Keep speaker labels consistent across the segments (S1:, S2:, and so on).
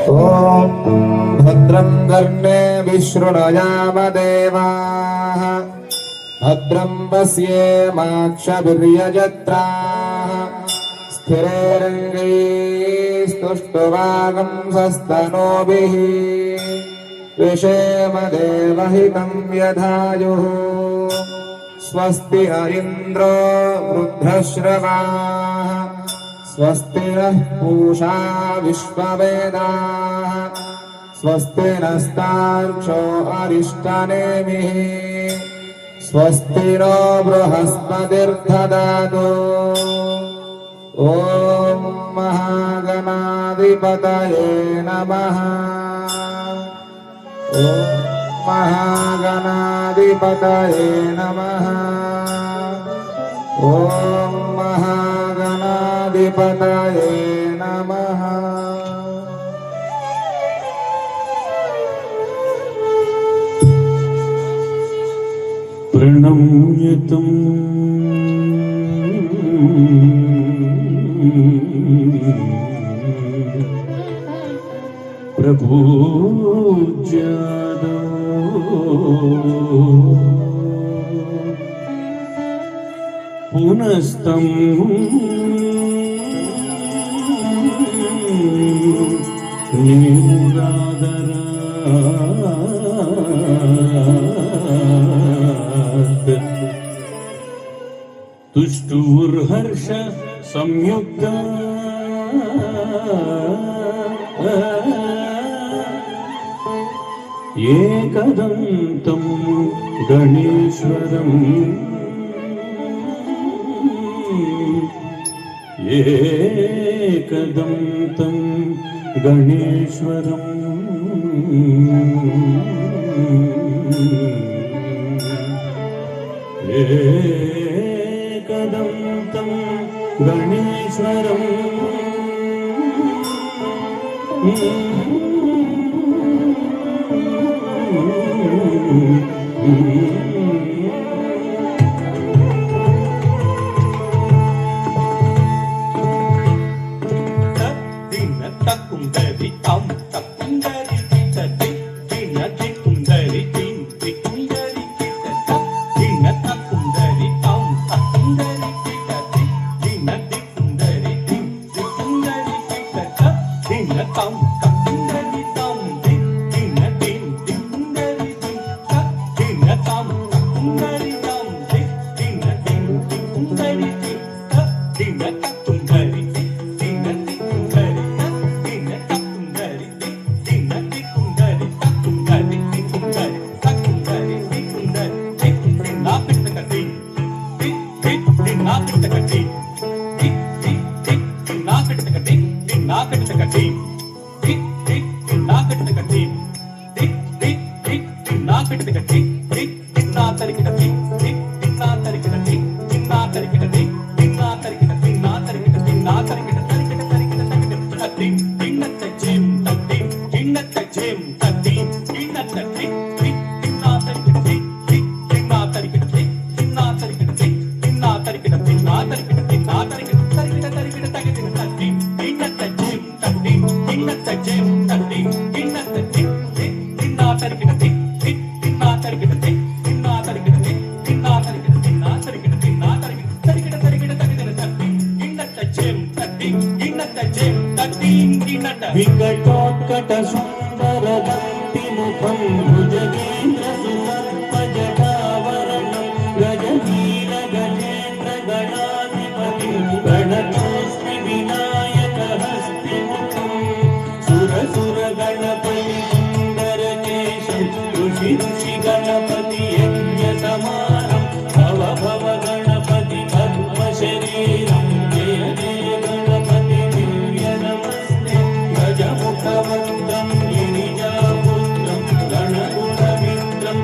S1: ॐ भद्रं कर्णेभिः शृणुयाम देवाः भद्रं पश्येमाक्षभिर्यजत्राः स्थिरैरङ्गैस्तुष्टुवागुंसस्तनूभिः विषेम देवहितं यधायुः स्वस्ति न इन्द्रो वृद्धश्रवाः स्वस्ति नः पूषा विश्ववेदाः स्वस्ति नस्तार्क्ष्यो अरिष्टनेमिः स्वस्ति नो बृहस्पतिर्दधातु ॐ महागणाधिपतये नमः ॐ महागणाधिपतये नमः ॐ महागणाधिपतये नमः
S2: प्रणम्यतं प्रभूज्यादो पुनस्तं निरादरात् तुष्टुर्हर्ष संयुक्ता एकदन्तं गणेश्वरम् एकदन्तं गणेश्वरम् एकदन्तं गणेश्वरम् विकटोत्कट सुंदर दंतिमुखं भुजगेन्द्र सुमत्पजटावरणं गजवीर गजेन्द्र गणाधिपतिं गणतोऽस्मि विनायक हस्तिमुखं सुरसुर गणपति सुन्दरकेशं ऋषि ऋषि गणपति यज्ञ समानं भव भव गणपति पद्मशरीरं जय जय गणपति दिव्य नमस्ते गजमुखवन्द्रं गिरिजापुत्रं गणगुणविन्द्रं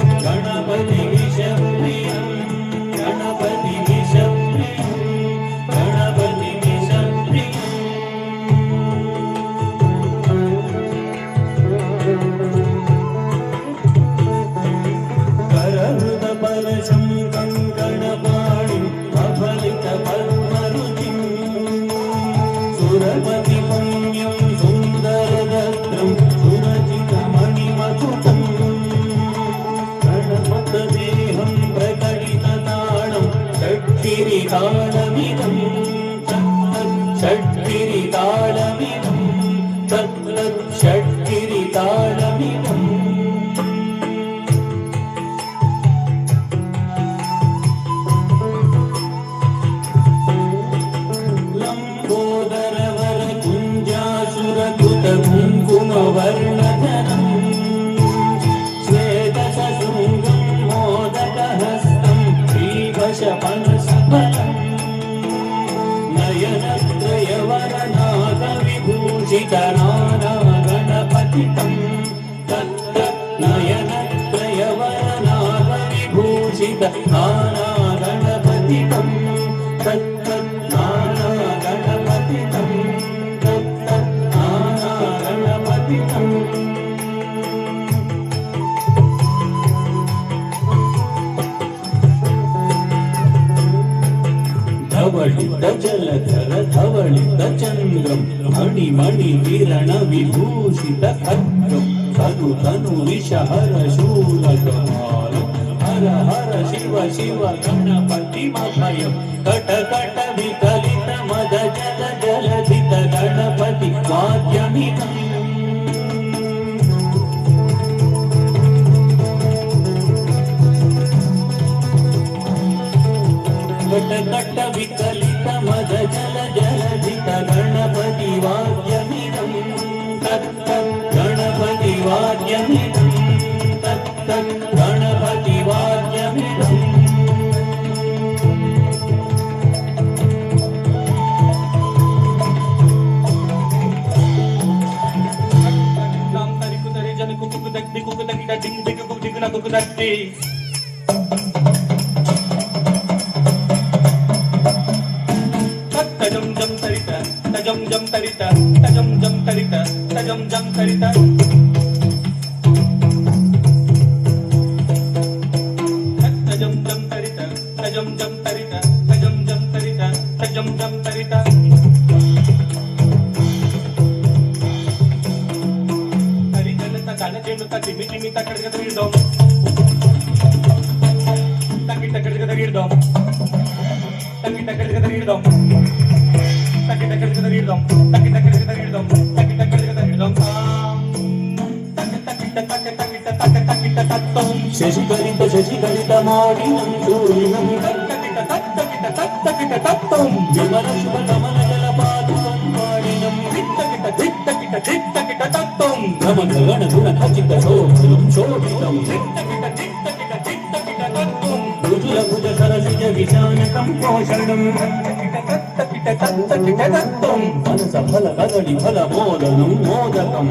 S2: षट्किरीटालमिदं षट्किरीटालमिदं षट्किरीटालमिदम् लम्बोदरवर कुञ्जासुरकृत कुङ्कुमवर्णधरम् श्वेतसशृङ्गं मोदकहस्तं श्रीवशपनसफलम् नयनत्रयवरनागविभूषितनानागणपतितं नयनत्रयवरनागविभूषितनानागणपतितं धवलित जलधर धवलित चन्द्रं मणिमणि किरण विभूषित खड्गं तनु तनु विषहर शूलकमालं हर हर शिव शिव गणपतिमभयं कट कट विकलित मद जल जलधित गणपति वाद्यमिदम् कट कट विकलित मद जल जलधित गणपति वाद्यमिदं तत् गणपति वाद्यमिदं तत् Ganpati वाद्यमिदम् tajam jam tarita tajam jam tarita tajam jam tarita tajam jam tarita tajam jam tarita tajam jam tarita tajam jam tarita tajam jam tarita harijalata ganachenuta timi timi takadga tagidom takita kadga tagidom takita kadga tagidom शशिकलित शशिकलित माडिनं सूरिनं विमल शुभ कमल जलपादुकं माडिनं भ्रमण गण गुण खचित शोभितं शोभितं भुजल भुज सरसिज विशानकं पोषणं मनस फल कदली फल मोदनं मोदकं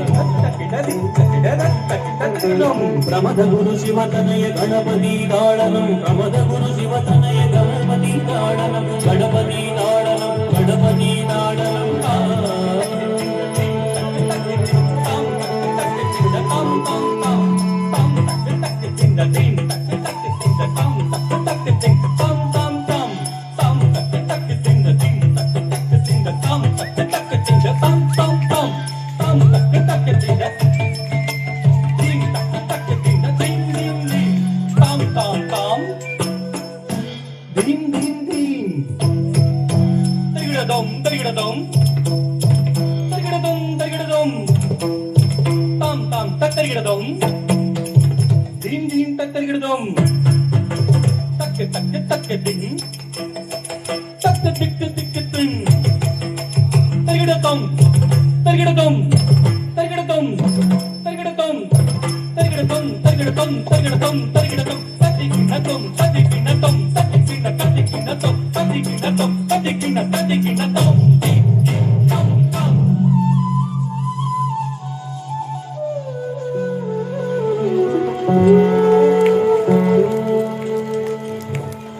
S2: प्रमद गुरु शिवतनय गणपति ताडनं प्रमद गुरु शिवतनय Ganpati ताडनं Ganpati ताडनं Ganpati ताडनं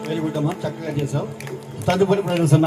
S2: very good అమ్మా, చక్కగా చేసావు. తదుపరి ప్రదర్శన